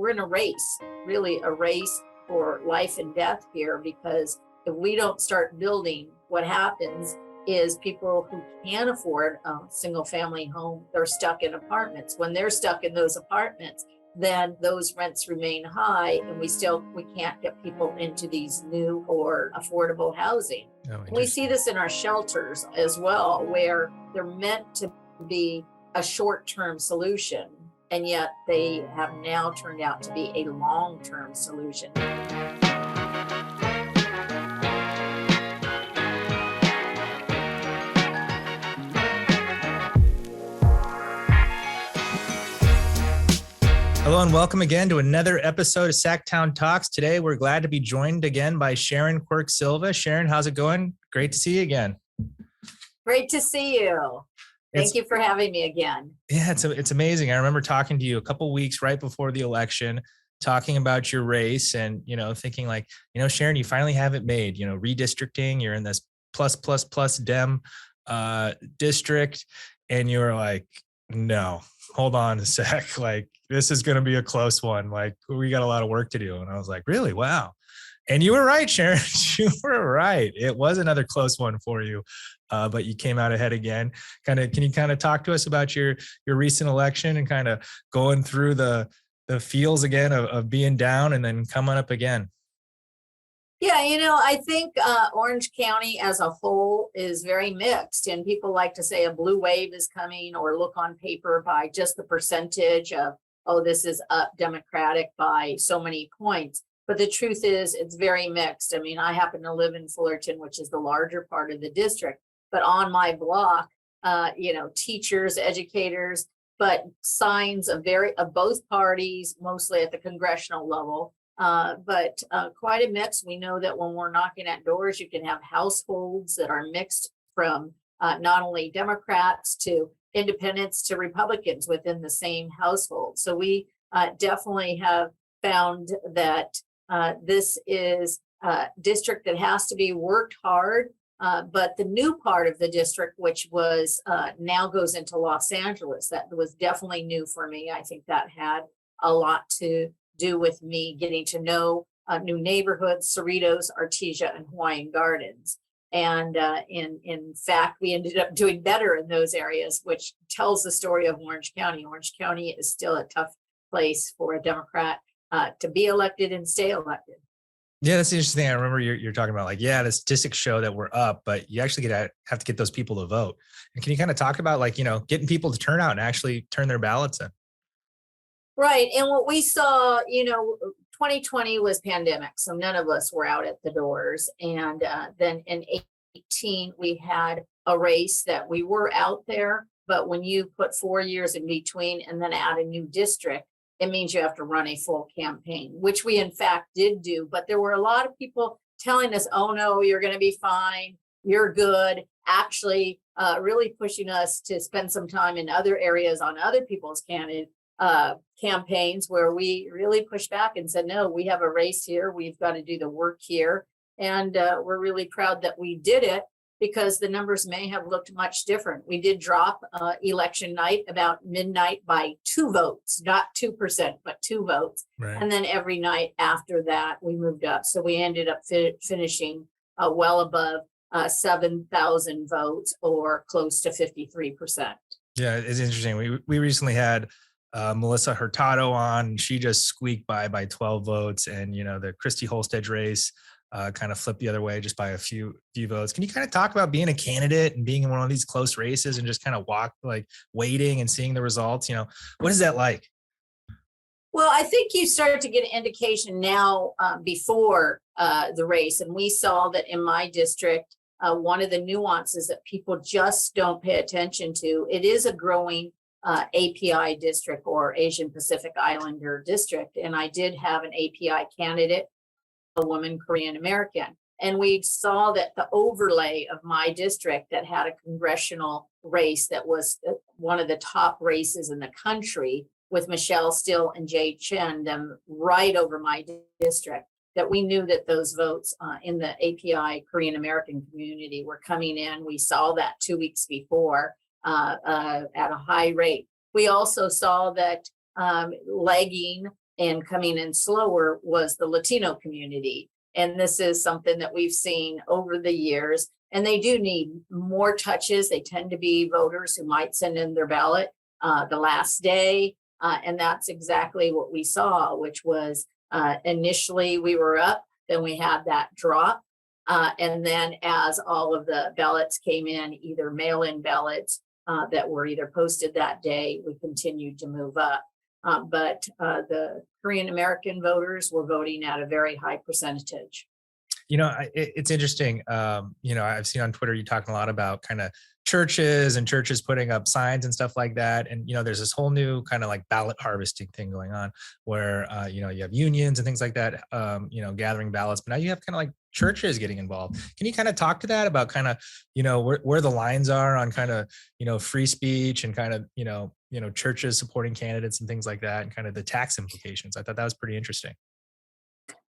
we're in a race, really a race for life and death here, because if we don't start building, what happens is people who can't afford a single family home, they're stuck in apartments. When they're stuck in those apartments, then those rents remain high, and we can't get people into these new or affordable housing. We see this in our shelters as well, where they're meant to be a short-term solution, and yet they have now turned out to be a long-term solution. Hello and welcome again to another episode of Sacktown Talks. Today we're glad to be joined again by Sharon Quirk-Silva. Sharon, how's it going? Great to see you again. Great to see you. Thank you for having me again. Yeah, it's amazing. I remember talking to you a couple weeks right before the election, talking about your race and, thinking like, Sharon, you finally have it made, redistricting, you're in this plus Dem district, and you were like, no, hold on a sec. Like, this is going to be a close one. Like, we got a lot of work to do. And I was like, really? Wow. And you were right, Sharon. You were right. It was another close one for you, but you came out ahead again. Can you talk to us about your recent election and kind of going through the feels again of being down and then coming up again? Yeah, I think Orange County as a whole is very mixed, and people like to say a blue wave is coming or look on paper by just the percentage of, oh, this is up Democratic by so many points. But the truth is it's very mixed. I mean, I happen to live in Fullerton, which is the larger part of the district, but on my block, teachers, educators, but signs of both parties, mostly at the congressional level. But quite a mix. We know that when we're knocking at doors, you can have households that are mixed from not only Democrats to independents to Republicans within the same household. So we definitely have found that this is a district that has to be worked hard. But the new part of the district, which was now goes into Los Angeles, that was definitely new for me. I think that had a lot to do with me getting to know new neighborhoods, Cerritos, Artesia, and Hawaiian Gardens. And in fact, we ended up doing better in those areas, which tells the story of Orange County. Orange County is still a tough place for a Democrat to be elected and stay elected. Yeah, that's the interesting thing. I remember you're talking about the statistics show that we're up, but you actually have to get those people to vote. And can you kind of talk about getting people to turn out and actually turn their ballots in? Right. And what we saw, 2020 was pandemic, so none of us were out at the doors. And then in 2018, we had a race that we were out there. But when you put 4 years in between and then add a new district, it means you have to run a full campaign, which we in fact did do. But there were a lot of people telling us, oh, no, you're going to be fine. You're good. Actually, really pushing us to spend some time in other areas on other people's campaigns where we really pushed back and said, no, we have a race here. We've got to do the work here. And we're really proud that we did it, because the numbers may have looked much different. We did drop election night about midnight by 2 votes, not 2%, but 2 votes. Right. And then every night after that, we moved up. So we ended up finishing well above 7,000 votes, or close to 53%. Yeah, it's interesting. We recently had Melissa Hurtado on. She just squeaked by 12 votes, and the Christy Holstead race kind of flipped the other way just by a few votes. Can you kind of talk about being a candidate and being in one of these close races and just kind of waiting and seeing the results? What is that like? Well, I think you start to get an indication now before the race, and we saw that in my district, one of the nuances that people just don't pay attention to, it is a growing API district, or Asian Pacific Islander district. And I did have an API candidate, a woman, Korean American. And we saw that the overlay of my district that had a congressional race that was one of the top races in the country, with Michelle Still and Jay Chen, them right over my district, that we knew that those votes in the API Korean American community were coming in. We saw that 2 weeks before at a high rate. We also saw that lagging and coming in slower was the Latino community. And this is something that we've seen over the years. And they do need more touches. They tend to be voters who might send in their ballot the last day. And that's exactly what we saw, which was initially we were up, then we had that drop. And then as all of the ballots came in, either mail-in ballots that were either posted that day, we continued to move up. But the Korean American voters were voting at a very high percentage. It's interesting. I've seen on Twitter, you talking a lot about kind of churches and churches putting up signs and stuff like that. And, there's this whole new kind of like ballot harvesting thing going on where, you have unions and things like that, gathering ballots. But now you have kind of like churches getting involved. Can you kind of talk to that about kind of, where the lines are on kind of, free speech and kind of, churches supporting candidates and things like that and kind of the tax implications? I thought that was pretty interesting.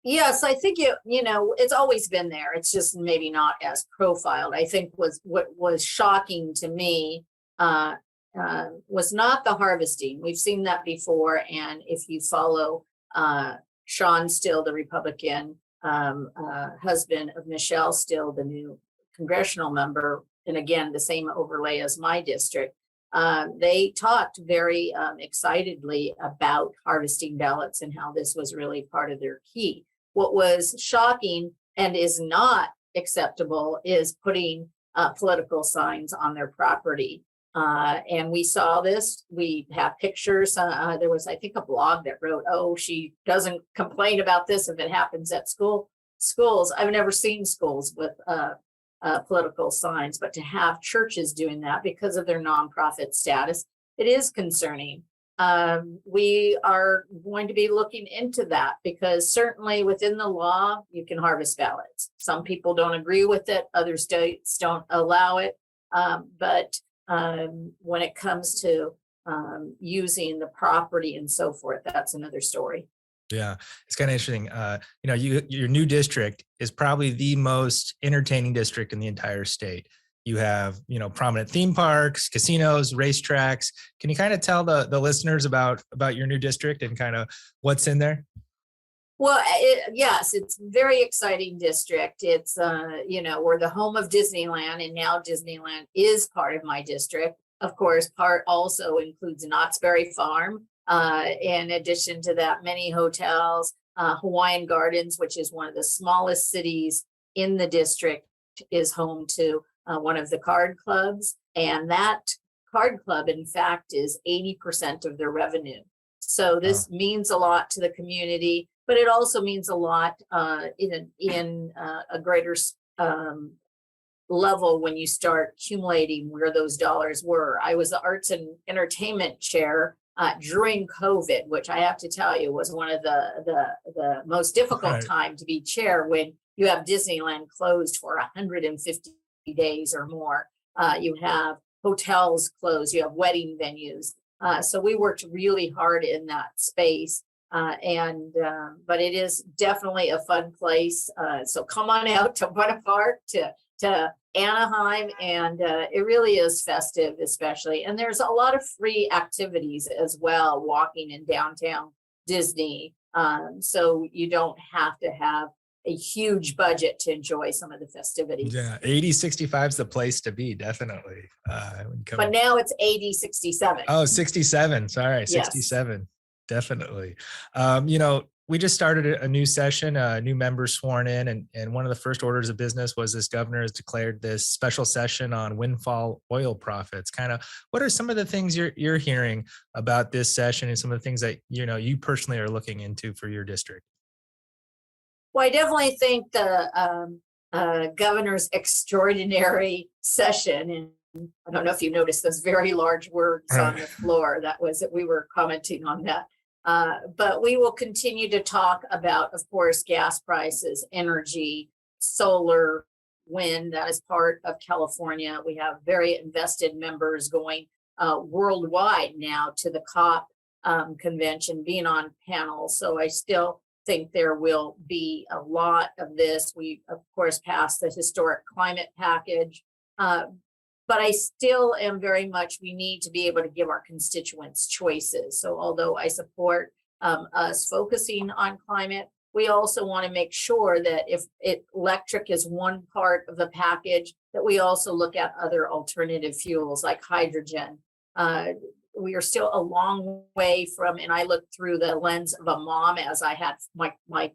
Yes, I think it's always been there. It's just maybe not as profiled. I think what was shocking to me was not the harvesting. We've seen that before, and if you follow Sean Still, the Republican husband of Michelle Still, the new congressional member, and again the same overlay as my district. They talked very excitedly about harvesting ballots and how this was really part of their key. What was shocking and is not acceptable is putting political signs on their property. And we saw this. We have pictures. There was, I think, a blog that wrote, "Oh, she doesn't complain about this if it happens at schools." I've never seen schools with political signs, but to have churches doing that because of their nonprofit status, it is concerning. We are going to be looking into that because certainly within the law, you can harvest ballots. Some people don't agree with it. Other states don't allow it. But when it comes to using the property and so forth, that's another story. Yeah, it's kind of interesting. Your new district is probably the most entertaining district in the entire state. You have, prominent theme parks, casinos, racetracks. Can you kind of tell the listeners about your new district and kind of what's in there? Well, yes, it's a very exciting district. It's, we're the home of Disneyland, and now Disneyland is part of my district. Of course, part also includes Knott's Berry Farm. In addition to that, many hotels, Hawaiian Gardens, which is one of the smallest cities in the district, is home to one of the card clubs. And that card club, in fact, is 80% of their revenue. So this means a lot to the community, but it also means a lot in a greater level when you start accumulating where those dollars were. I was the arts and entertainment chair during COVID, which I have to tell you was one of the most difficult time to be chair when you have Disneyland closed for 150 days or more. You have hotels closed, you have wedding venues. So we worked really hard in that space. But it is definitely a fun place. So come on out to Buena Park, to Anaheim, and it really is festive, especially. And there's a lot of free activities as well, walking in downtown Disney. So you don't have to have a huge budget to enjoy some of the festivities. Yeah, 8065 is the place to be, definitely. But now it's 8067. Oh, 67. Sorry, Yes. 67. Definitely. We just started a new session, new members sworn in, and one of the first orders of business was this governor has declared this special session on windfall oil profits. Kind of, what are some of the things you're hearing about this session and some of the things that you personally are looking into for your district? Well, I definitely think the governor's extraordinary session, and I don't know if you noticed those very large words on the floor. We were commenting on that. But we will continue to talk about, of course, gas prices, energy, solar, wind. That is part of California. We have very invested members going worldwide now to the COP convention, being on panels. So I still think there will be a lot of this. We, of course, passed the historic climate package. But I still am very much, we need to be able to give our constituents choices. So although I support us focusing on climate. We also want to make sure that if electric is one part of the package, that we also look at other alternative fuels like hydrogen. We are still a long way from, and I look through the lens of a mom, as I had my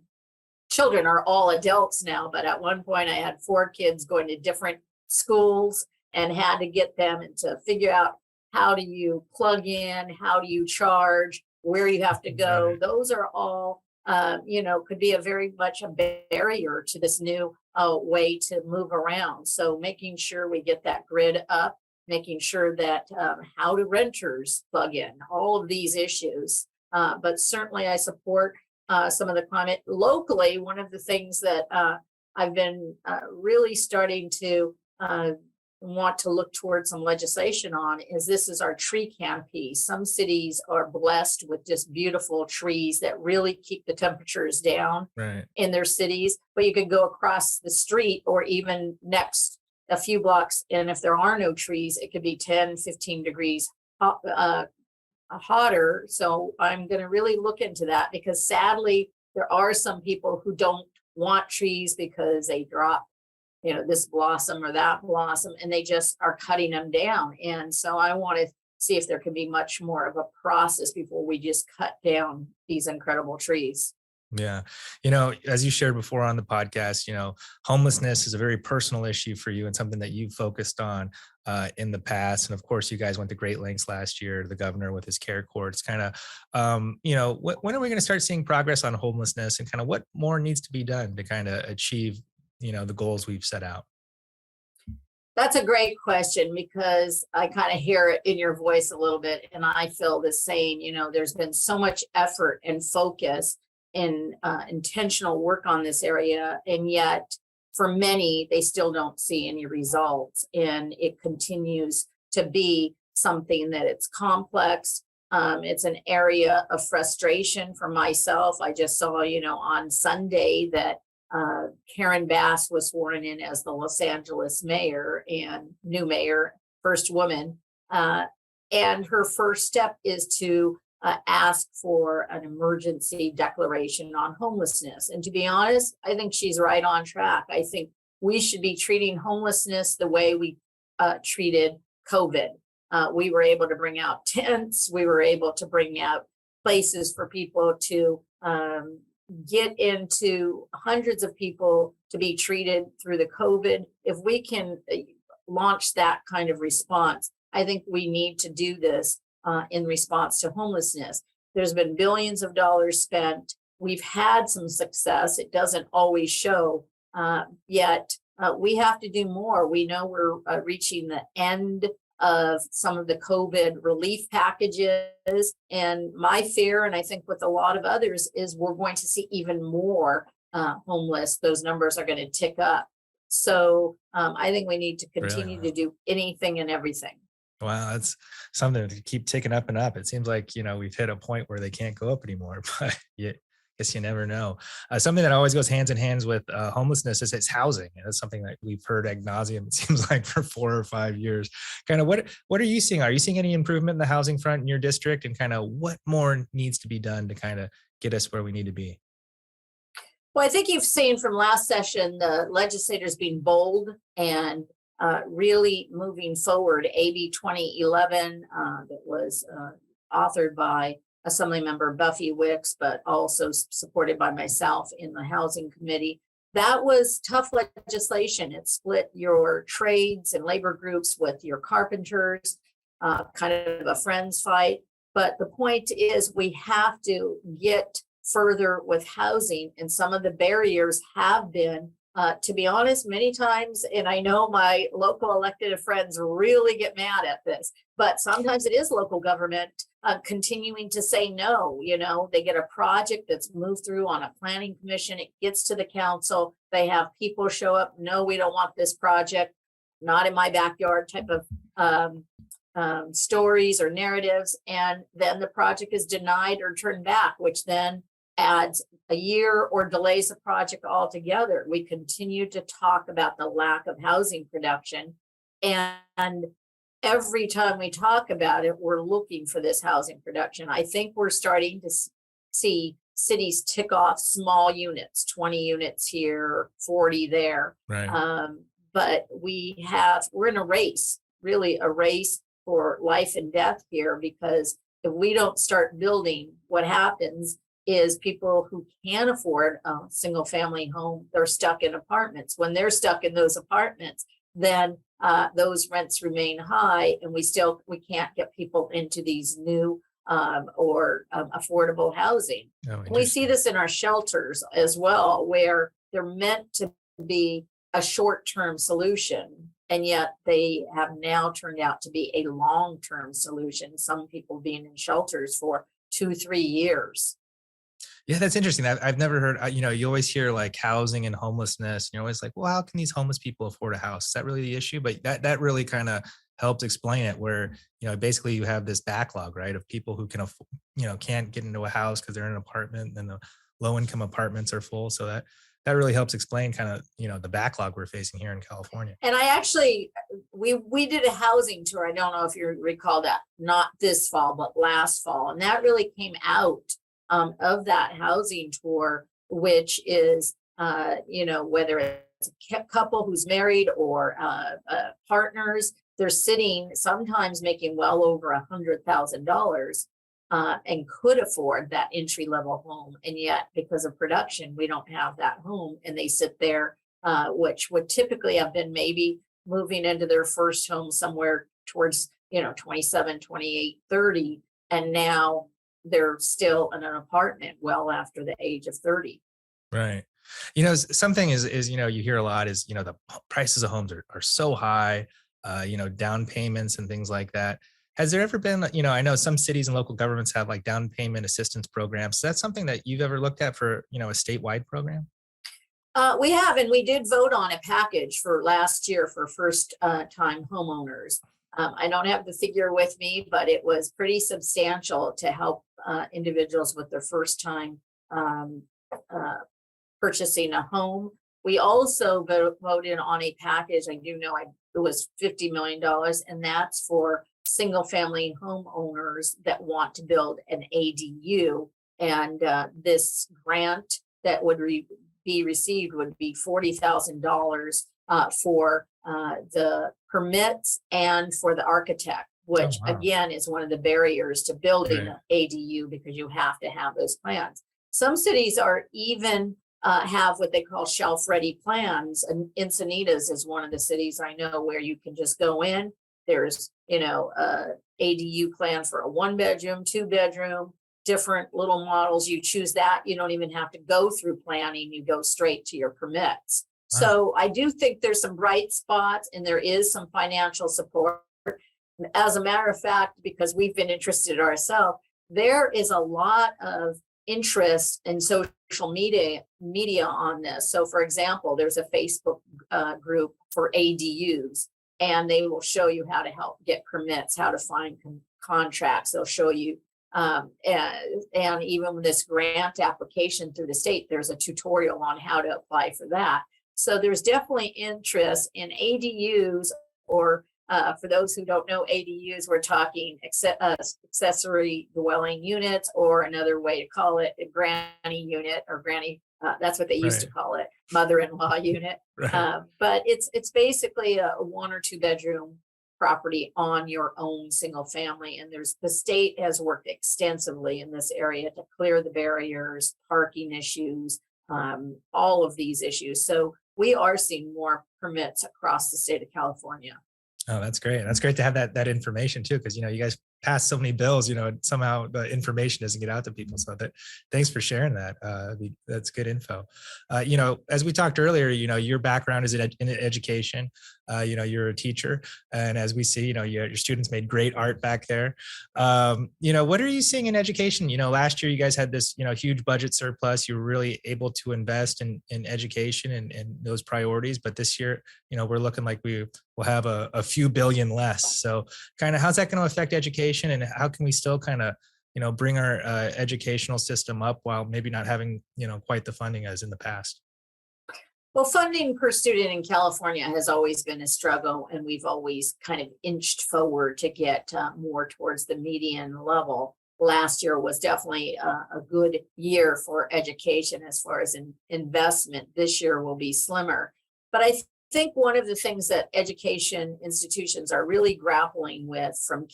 children are all adults now, but at one point I had 4 kids going to different schools and had to get them and to figure out how do you plug in, how do you charge, where you have to go. Right. Those are all, could be a very much a barrier to this new way to move around. So making sure we get that grid up, making sure that how do renters plug in, all of these issues. But certainly I support some of the climate locally. One of the things that I've been really starting to want to look towards some legislation on is this is our tree canopy. Some cities are blessed with just beautiful trees that really keep the temperatures down Right. in their cities, but you could go across the street or even next a few blocks, and if there are no trees, it could be 10, 15 degrees hotter. So I'm going to really look into that, because sadly, there are some people who don't want trees because they drop, this blossom or that blossom, and they just are cutting them down. And so I want to see if there can be much more of a process before we just cut down these incredible trees. Yeah. As you shared before on the podcast, homelessness is a very personal issue for you and something that you focused on in the past. And of course, you guys went to great lengths last year, the governor with his care courts, kind of, when are we going to start seeing progress on homelessness, and kind of what more needs to be done to kind of achieve, the goals we've set out? That's a great question, because I kind of hear it in your voice a little bit. And I feel the same. There's been so much effort and focus and intentional work on this area. And yet for many, they still don't see any results. And it continues to be something that it's complex. It's an area of frustration for myself. I just saw, on Sunday that Karen Bass was sworn in as the Los Angeles mayor and new mayor, first woman. And her first step is to ask for an emergency declaration on homelessness. And to be honest, I think she's right on track. I think we should be treating homelessness the way we treated COVID. We were able to bring out tents. We were able to bring out places for people to get into, hundreds of people to be treated through the COVID. If we can launch that kind of response, I think we need to do this in response to homelessness. There's been billions of dollars spent. We've had some success. It doesn't always show, yet we have to do more. We know we're reaching the end of some of the COVID relief packages. And my fear, and I think with a lot of others, is we're going to see even more homeless. Those numbers are going to tick up. So I think we need to continue to do anything and everything. Wow, that's something to keep ticking up and up. It seems like, we've hit a point where they can't go up anymore, but yeah, guess you never know. Something that always goes hands in hands with homelessness is it's housing. And that's something that we've heard ad nauseum, it seems like, for 4 or 5 years. Kind of what are you seeing? Are you seeing any improvement in the housing front in your district, and kind of what more needs to be done to kind of get us where we need to be? Well, I think you've seen from last session, the legislators being bold and really moving forward. AB 2011 that was authored by Assemblymember Buffy Wicks, but also supported by myself in the Housing Committee. That was tough legislation. It split your trades and labor groups with your carpenters, kind of a friends fight. But the point is, we have to get further with housing, and some of the barriers have been, to be honest, many times, and I know my local elected friends really get mad at this, but sometimes it is local government continuing to say no. They get a project that's moved through on a planning commission, it gets to the council, they have people show up, no, we don't want this project, not in my backyard type of stories or narratives, and then the project is denied or turned back, which then adds a year or delays the project altogether. We continue to talk about the lack of housing production, and every time we talk about it, we're looking for this housing production. I think we're starting to see cities tick off small units, 20 units here, 40 there. Right. But we're in a race, really a race for life and death here, because if we don't start building, what happens is people who can't afford a single family home, they're stuck in apartments. When they're stuck in those apartments, then those rents remain high, and we can't get people into these new or affordable housing. Oh, We see this in our shelters as well, where they're meant to be a short-term solution, and yet they have now turned out to be a long-term solution. Some people being in shelters for 2-3 years. Yeah, that's interesting. I've never heard, you always hear like housing and homelessness. You're always like, well, how can these homeless people afford a house? Is that really the issue? But that really kind of helps explain it, where, basically you have this backlog, right, of people who can, can't get into a house because they're in an apartment, and the low income apartments are full. So that really helps explain kind of, the backlog we're facing here in California. And I actually, we did a housing tour. I don't know if you recall that, not this fall, but last fall. And that really came out of that housing tour, which is, whether it's a couple who's married or partners, they're sitting sometimes making well over $100,000 and could afford that entry level home. And yet, because of production, we don't have that home, and they sit there, which would typically have been maybe moving into their first home somewhere towards, 27, 28, 30. And now they're still in an apartment well after the age of 30. Right. Something is, you hear a lot is, the prices of homes are so high, down payments and things like that. Has there ever been, I know some cities and local governments have like down payment assistance programs. Is that something that you've ever looked at for, a statewide program? We have, and we did vote on a package for last year for first time homeowners. I don't have the figure with me, but it was pretty substantial to help individuals with their first time purchasing a home. We also voted on a package. I do know it was $50 million, and that's for single family homeowners that want to build an ADU. And this grant that would be received would be $40,000 for the permits and for the architect, which again is one of the barriers to building an ADU, because you have to have those plans. Some cities are even have what they call shelf-ready plans, and Encinitas is one of the cities I know where you can just go in. There's, ADU plan for a 1-bedroom, 2-bedroom, different little models. You choose that. You don't even have to go through planning. You go straight to your permits. Wow. So I do think there's some bright spots, and there is some financial support. As a matter of fact, because we've been interested ourselves, there is a lot of interest in social media on this. So for example, there's a Facebook group for ADUs, and they will show you how to help get permits, how to find contracts. They'll show you, and even with this grant application through the state, there's a tutorial on how to apply for that. So there's definitely interest in ADUs, or for those who don't know ADUs, we're talking accessory dwelling units, or another way to call it, a granny unit, or granny, that's what they used to call it, mother-in-law unit. But it's basically a 1 or 2 bedroom property on your own single family. And the state has worked extensively in this area to clear the barriers, parking issues, all of these issues. So we are seeing more permits across the state of California. Oh, that's great. That's great to have that information too, because, you guys pass so many bills, somehow the information doesn't get out to people. So thanks for sharing that. That's good info. As we talked earlier, your background is in education. You're a teacher, and as we see, your students made great art back there. What are you seeing in education? Last year you guys had this, huge budget surplus. You were really able to invest in education and those priorities. But this year, we're looking like we will have a few billion less. So kind of how's that going to affect education, and how can we still kind of, bring our educational system up while maybe not having, quite the funding as in the past? Well, funding per student in California has always been a struggle, and we've always kind of inched forward to get more towards the median level. last year was definitely a good year for education as far as investment. This year will be slimmer. But I think one of the things that education institutions are really grappling with from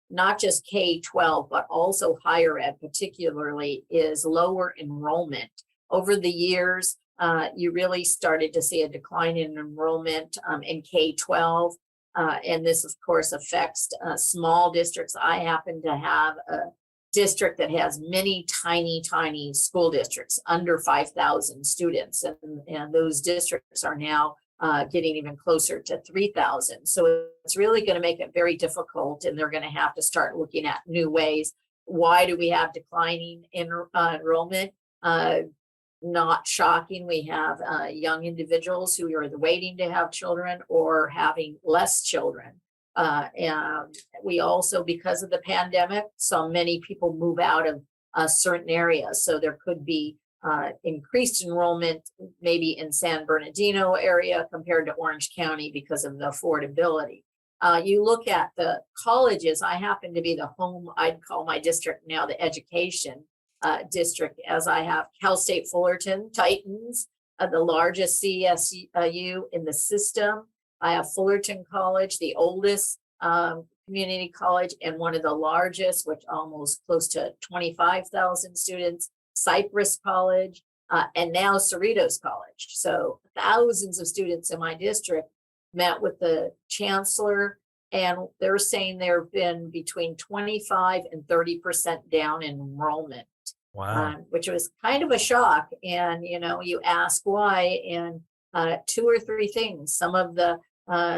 not just K-12, but also higher ed particularly, is lower enrollment. Over the years, you really started to see a decline in enrollment in K-12. And this, of course, affects small districts. I happen to have a district that has many tiny school districts, under 5,000 students. And those districts are now getting even closer to 3,000. So it's really going to make it very difficult, and they're going to have to start looking at new ways. Why do we have declining enrollment? Not shocking. We have young individuals who are waiting to have children or having less children. And we also, because of the pandemic, saw many people move out of certain areas. So there could be increased enrollment maybe in San Bernardino area compared to Orange County because of the affordability. You look at the colleges. I happen to be the home, I'd call my district now the education district, as I have Cal State Fullerton Titans, the largest CSU in the system. I have Fullerton College, the oldest community college, and one of the largest, which almost close to 25,000 students, Cypress College, and now Cerritos College. So thousands of students in my district met with the chancellor, and they're saying there have been between 25 and 30% down in enrollment. Wow. Which was kind of a shock. And, you ask why, and 2 or 3 things. Some of the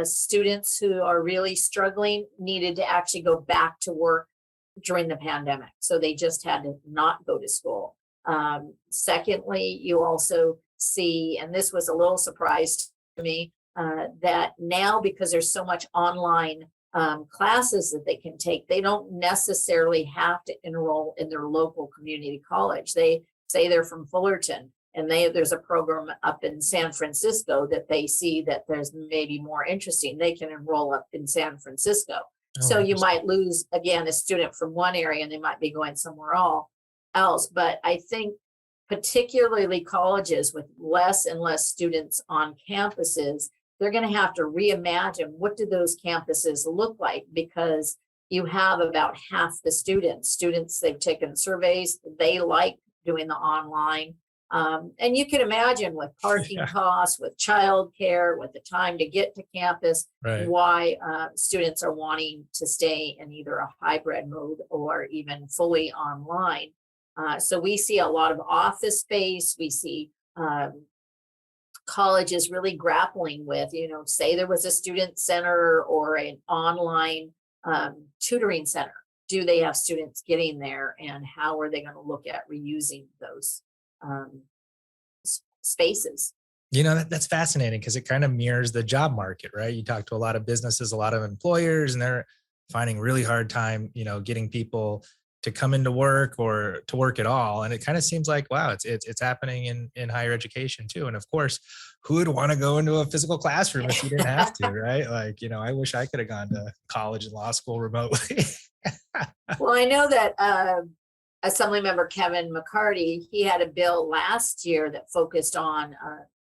students who are really struggling needed to actually go back to work during the pandemic. So they just had to not go to school. Secondly, you also see, and this was a little surprise to me, that now because there's so much online classes that they can take, they don't necessarily have to enroll in their local community college. They say they're from Fullerton, and there's a program up in San Francisco that they see that there's maybe more interesting. They can enroll up in San Francisco. So you might lose, again, a student from one area and they might be going somewhere else. But I think particularly colleges with less and less students on campuses, they're going to have to reimagine what do those campuses look like, because you have about half the students, they've taken surveys, they like doing the online. And you can imagine with parking costs, with childcare, with the time to get to campus, why students are wanting to stay in either a hybrid mode or even fully online. So we see a lot of office space. We see colleges really grappling with, say there was a student center or an online tutoring center. Do they have students getting there, and how are they going to look at reusing those spaces? That's fascinating, because it kind of mirrors the job market, right? You talk to a lot of businesses, a lot of employers, and they're finding really hard time, getting people to come into work or to work at all. And it kind of seems like, wow, it's happening in higher education too. And of course, who would want to go into a physical classroom if you didn't have to, right? Like, I wish I could have gone to college and law school remotely. Well, I know that Assemblymember Kevin McCarty, he had a bill last year that focused on,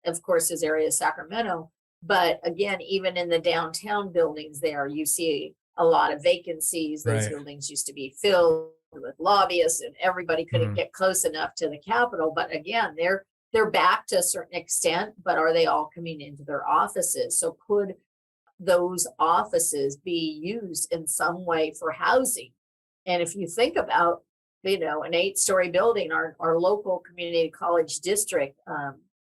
of course, his area of Sacramento. But again, even in the downtown buildings there, you see a lot of vacancies. Those buildings used to be filled with lobbyists, and everybody couldn't get close enough to the Capitol. But again, they're back to a certain extent, but are they all coming into their offices? So could those offices be used in some way for housing? And if you think about, an 8-story building, our local community college district,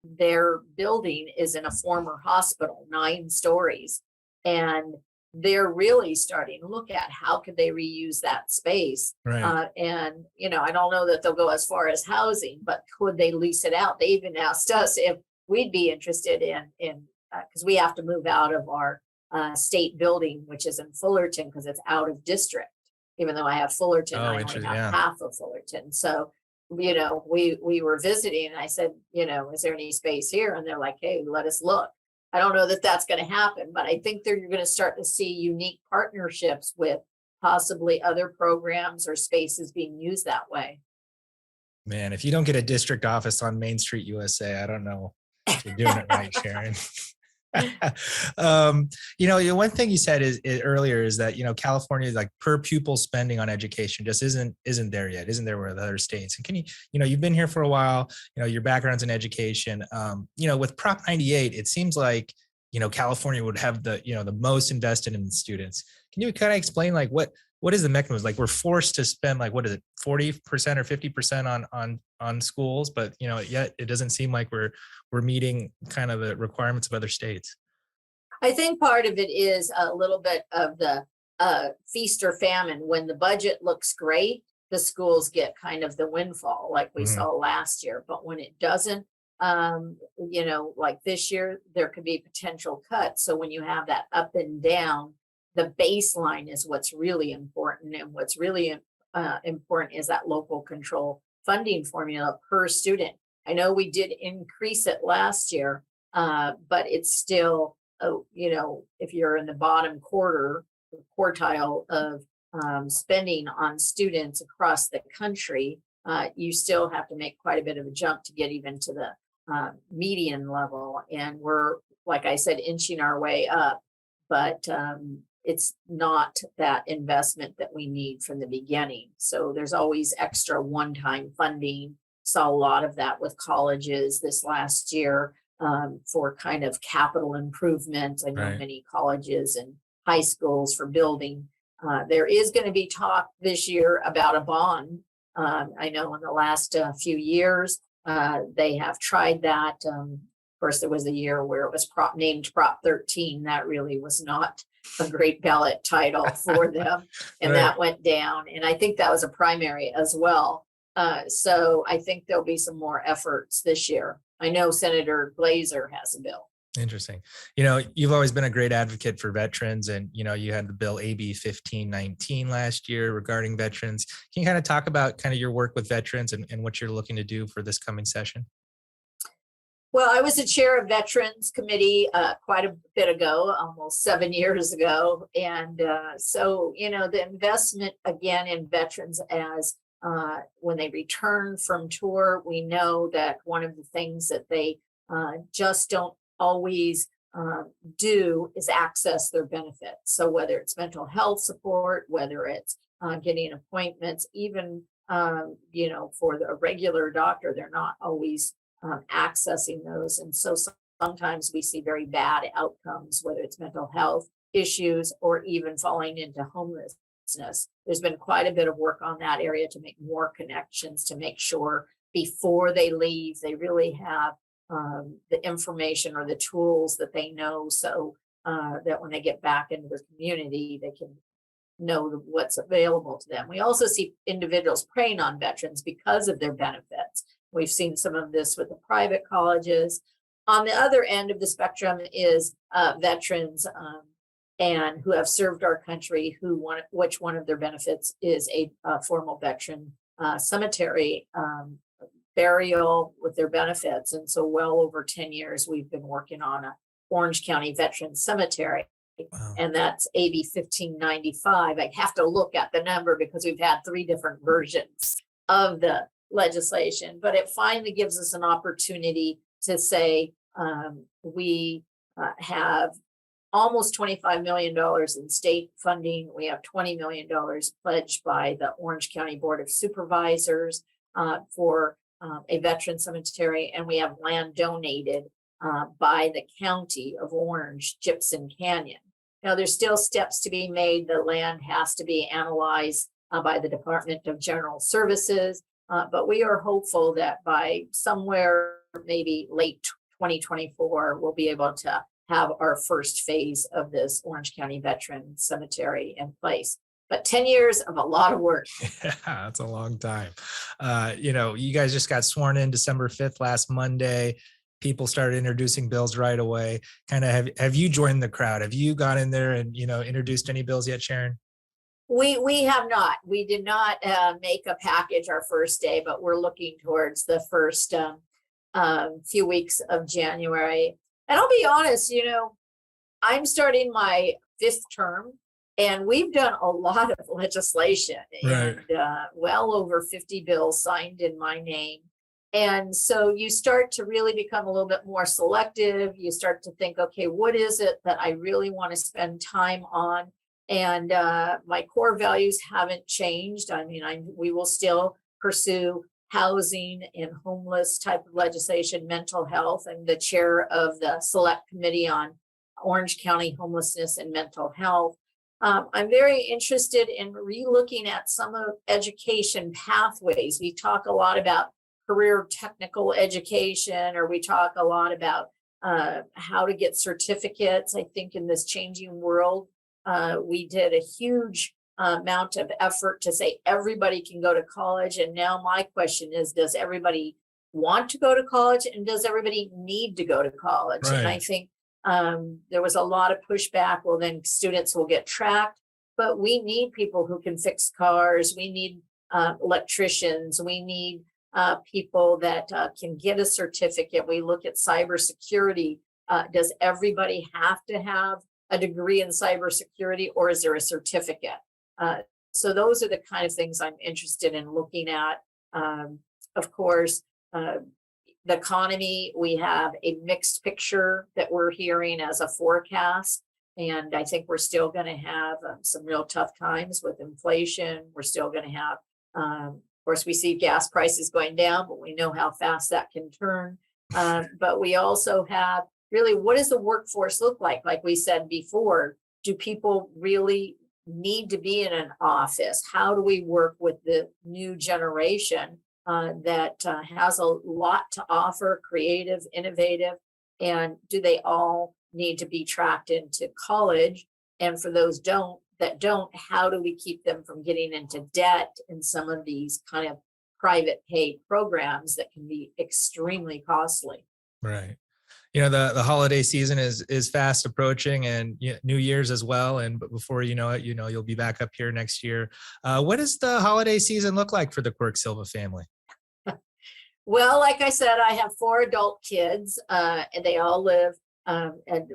their building is in a former hospital, 9 stories. And they're really starting to look at how could they reuse that space. And, I don't know that they'll go as far as housing, but could they lease it out? They even asked us if we'd be interested in because we have to move out of our state building, which is in Fullerton, because it's out of district. Even though I have Fullerton, I only have half of Fullerton. So, we were visiting, and I said, is there any space here? And they're like, hey, let us look. I don't know that that's going to happen, but I think you're going to start to see unique partnerships with possibly other programs or spaces being used that way. Man, if you don't get a district office on Main Street, USA, I don't know if you're doing it right, Sharon. One thing you said earlier is that California is like per pupil spending on education just isn't there yet, isn't there with other states. And can you've been here for a while, your background's in education. With Prop 98, it seems like California would have the most invested in the students. Can you kind of explain like what is the mechanism? Like we're forced to spend like, what is it, 40% or 50% on schools, but yet it doesn't seem like we're meeting kind of the requirements of other states. I think part of it is a little bit of the feast or famine. When the budget looks great, the schools get kind of the windfall like we saw last year. But when it doesn't, like this year, there could be potential cuts. So when you have that up and down, the baseline is what's really important. And what's really important is that local control funding formula per student. I know we did increase it last year, but it's still, if you're in the bottom quartile of spending on students across the country, you still have to make quite a bit of a jump to get even to the median level. And we're, like I said, inching our way up, but it's not that investment that we need from the beginning. So there's always extra one-time funding. Saw a lot of that with colleges this last year for kind of capital improvement. I know many colleges and high schools for building. There is going to be talk this year about a bond. I know in the last few years, they have tried that. Of course, there was a year where it was named Prop 13. That really was not a great ballot title for them. And that went down. And I think that was a primary as well. So I think there'll be some more efforts this year. I know Senator Glazer has a bill. Interesting. You've always been a great advocate for veterans, and you had the bill AB 1519 last year regarding veterans. Can you kind of talk about kind of your work with veterans and what you're looking to do for this coming session? Well, I was the chair of Veterans Committee quite a bit ago, almost 7 years ago. And so, the investment again in veterans as when they return from tour, we know that one of the things that they just don't always do is access their benefits. So whether it's mental health support, whether it's getting appointments, even, for the regular doctor, they're not always accessing those. And so sometimes we see very bad outcomes, whether it's mental health issues or even falling into homelessness. There's been quite a bit of work on that area to make more connections, to make sure before they leave, they really have the information or the tools that they know, so that when they get back into their community, they can know what's available to them. We also see individuals preying on veterans because of their benefits. We've seen some of this with the private colleges. On the other end of the spectrum is veterans and who have served our country, which one of their benefits is a formal veteran cemetery burial with their benefits. And so well over 10 years, we've been working on a Orange County Veteran Cemetery. Wow. And that's AB 1595. I have to look at the number because we've had 3 different versions of the legislation, but it finally gives us an opportunity to say we have almost $25 million in state funding. We have $20 million pledged by the Orange County Board of Supervisors for a veteran cemetery, and we have land donated by the county of Orange, Gypsum Canyon. Now, there's still steps to be made. The land has to be analyzed by the Department of General Services, but we are hopeful that by somewhere maybe late 2024, we'll be able to have our first phase of this Orange County Veteran Cemetery in place. But 10 years of a lot of work. Yeah, that's a long time. You guys just got sworn in December 5th, last Monday. People started introducing bills right away. Kind of have you joined the crowd? Have you gone in there and, introduced any bills yet, Sharon? We have not. We did not make a package our first day, but we're looking towards the first few weeks of January. And I'll be honest, I'm starting my 5th term, And we've done a lot of legislation Right. and well over 50 bills signed in my name. And so you start to really become a little bit more selective. You start to think, okay, what is it that I really want to spend time on? And my core values haven't changed. I mean, we will still pursue housing and homeless type of legislation, mental health. I'm the chair of the select committee on Orange County homelessness and mental health. I'm very interested in relooking at some of education pathways. We talk a lot about career technical education, or we talk a lot about how to get certificates. I think in this changing world, we did a huge amount of effort to say everybody can go to college. And now my question is, does everybody want to go to college, and does everybody need to go to college? Right. And I think there was a lot of pushback. Well, then students will get tracked, but we need people who can fix cars. We need electricians. We need people that can get a certificate. We look at cybersecurity. Does everybody have to have a degree in cybersecurity, or is there a certificate? So those are the kind of things I'm interested in looking at. Of course, the economy, we have a mixed picture that we're hearing as a forecast. And I think we're still going to have some real tough times with inflation. We're still going to have, of course, we see gas prices going down, but we know how fast that can turn. But we also have really, what does the workforce look like? Like we said before, do people really need to be in an office? How do we work with the new generation that has a lot to offer, creative, innovative, and do they all need to be tracked into college? And for those that don't, how do we keep them from getting into debt in some of these kind of private paid programs that can be extremely costly? Right. The holiday season is fast approaching, and New Year's as well. And but before you know it, you'll be back up here next year. What does the holiday season look like for the Quirk-Silva family? Well, like I said, I have 4 adult kids, and they all live, and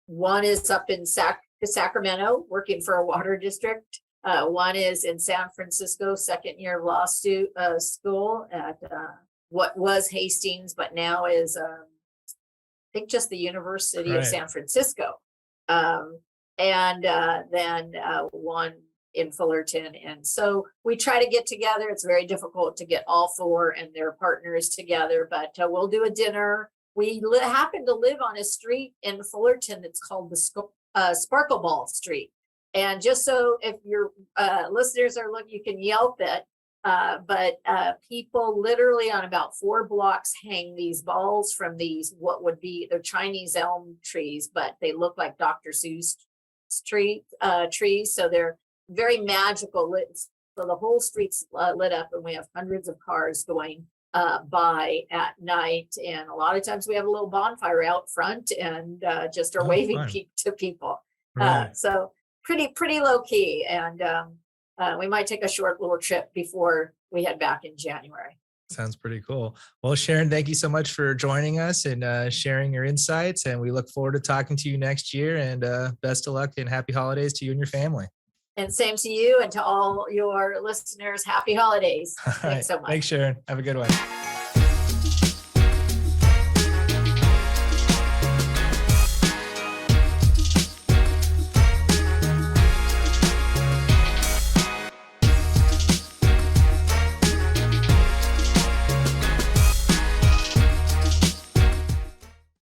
one is up in Sacramento working for a water district. One is in San Francisco, second year of law school at what was Hastings, but now is, I think, just the University of San Francisco. And then one in Fullerton. And so we try to get together. It's very difficult to get all 4 and their partners together, but we'll do a dinner. We happen to live on a street in Fullerton that's called the Sparkle Ball Street. And just so if your listeners are looking, you can Yelp it. But people literally on about 4 blocks hang these balls from these, what would be the Chinese elm trees, but they look like Dr. Seuss trees. So they're very magical. So the whole street's lit up, and we have hundreds of cars going by at night. And a lot of times we have a little bonfire out front and just are waving to people. Right. So pretty low key. And we might take a short little trip before we head back in January. Sounds pretty cool. Well, Sharon, thank you so much for joining us and sharing your insights. And we look forward to talking to you next year. And best of luck and happy holidays to you and your family. And same to you and to all your listeners. Happy holidays. Thanks so much. Thanks, Sharon. Have a good one.